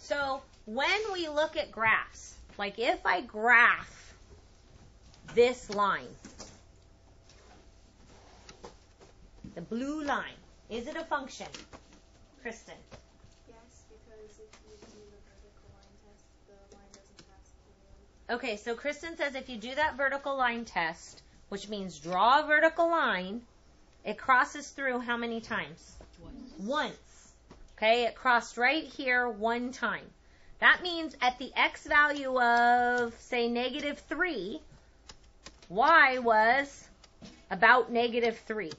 So when we look at graphs, like if I graph this line, the blue line, is it a function? Kristen? Yes, because if you do the vertical line test, the line doesn't pass through. Okay, so Kristen says if you do that vertical line test, which means draw a vertical line, it crosses through how many times? Once. Okay, it crossed right here one time. That means at the x value of, say, -3, y was about -3.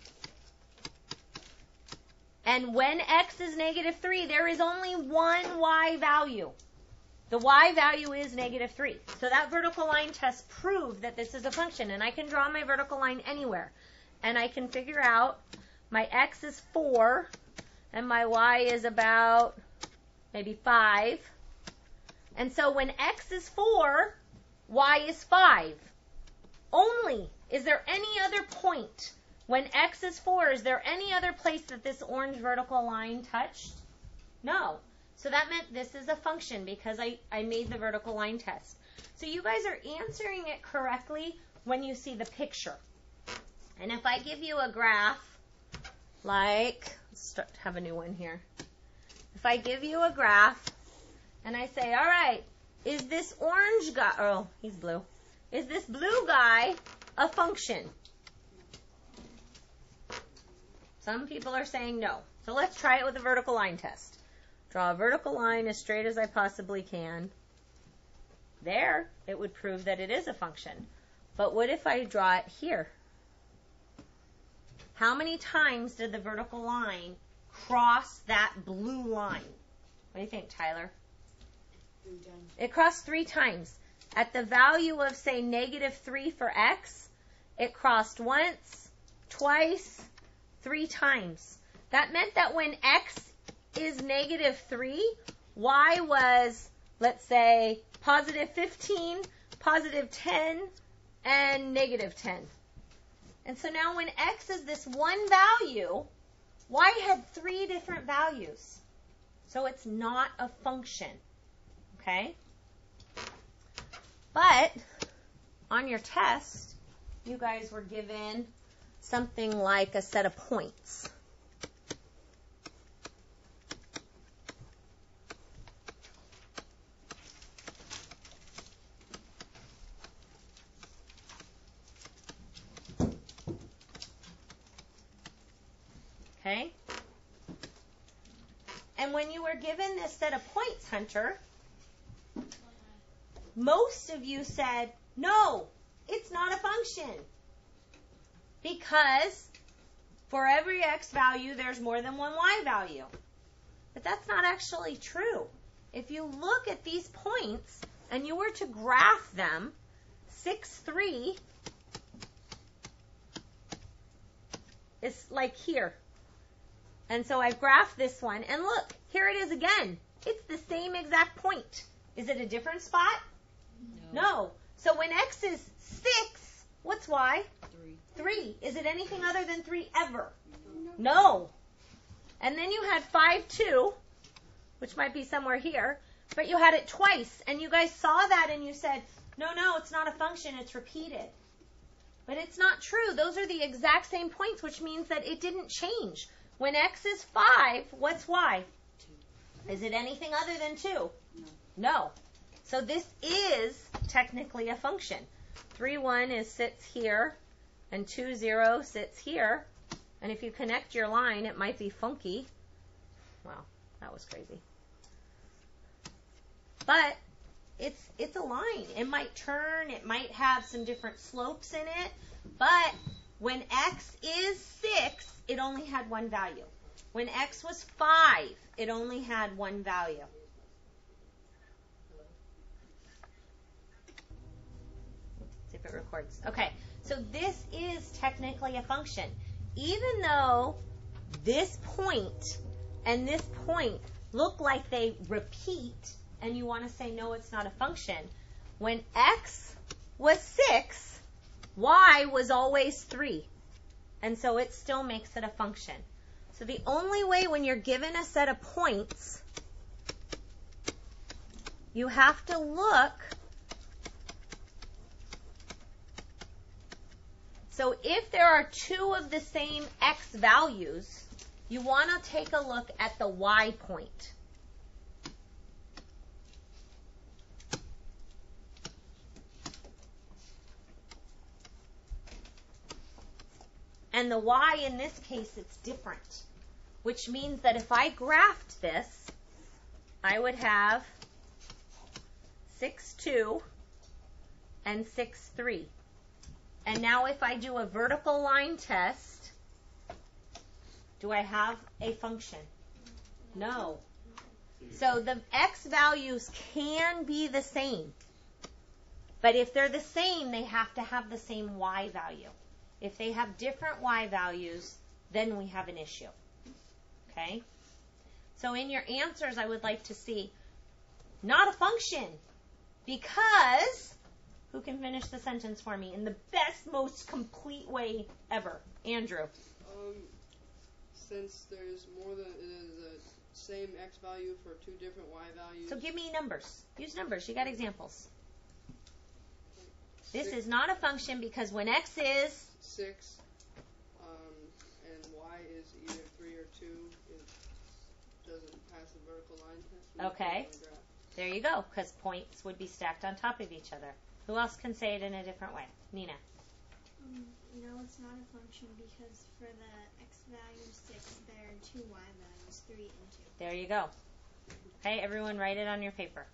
And when x is -3, there is only one y value. The y value is -3. So that vertical line test proved that this is a function. And I can draw my vertical line anywhere. And I can figure out my x is 4 and my y is about maybe 5. And so when x is 4, y is 5. Only. Is there any other point? When x is 4, is there any other place that this orange vertical line touched? No. So that meant this is a function because I made the vertical line test. So you guys are answering it correctly when you see the picture. And if I give you a graph, like, let's have a new one here. If I give you a graph and I say, all right, is this orange guy, oh, he's blue. Is this blue guy a function? Some people are saying no. So let's try it with a vertical line test. Draw a vertical line as straight as I possibly can. There, it would prove that it is a function. But what if I draw it here? How many times did the vertical line cross that blue line? What do you think, Tyler? 3 times. It crossed 3 times. At the value of, say, -3 for x, it crossed once, twice, 3 times. That meant that when x is -3, y was, let's say, +15, +10, and -10. And so now when x is this one value, y had 3 different values. So it's not a function. Okay? But on your test, you guys were given something like a set of points. Okay? And when you were given this set of points, Hunter, most of you said, no, it's not a function. Because for every x value, there's more than one y value. But that's not actually true. If you look at these points and you were to graph them, 6, 3 is like here. And so I've graphed this one. And look, here it is again. It's the same exact point. Is it a different spot? No. So when x is 6, what's y? 3. Is it anything other than 3 ever? No. And then you had 5, 2, which might be somewhere here, but you had it twice. And you guys saw that and you said, no, it's not a function, it's repeated. But it's not true. Those are the exact same points, which means that it didn't change. When x is 5, what's y? 2. Is it anything other than 2? No. So this is technically a function. 3, 1 sits here, and 2, 0 sits here. And if you connect your line, it might be funky. Wow, that was crazy. But it's a line. It might turn. It might have some different slopes in it. But when x is 6, it only had one value. When x was 5, it only had one value. See if it records. Okay, so this is technically a function. Even though this point and this point look like they repeat, and you want to say, no, it's not a function, when x was 6, y was always 3. And so it still makes it a function. So the only way when you're given a set of points you have to look. So if there are two of the same x values, you want to take a look at the y point. And the y in this case, it's different, which means that if I graphed this, I would have 6, 2 and 6, 3. And now if I do a vertical line test, do I have a function? No. So the x values can be the same. But if they're the same, they have to have the same y value. If they have different y values, then we have an issue. Okay? So in your answers, I would like to see not a function, because who can finish the sentence for me in the best, most complete way ever? Andrew. Since there's more than the same x value for two different y values. So give me numbers. Use numbers. You got examples. This is not a function because when x is 6, and y is either 3 or 2, it doesn't pass the vertical line test. Okay. There you go, because points would be stacked on top of each other. Who else can say it in a different way? Nina. No, it's not a function because for the x value 6, there are two y values, 3 and 2. There you go. Okay, everyone write it on your paper.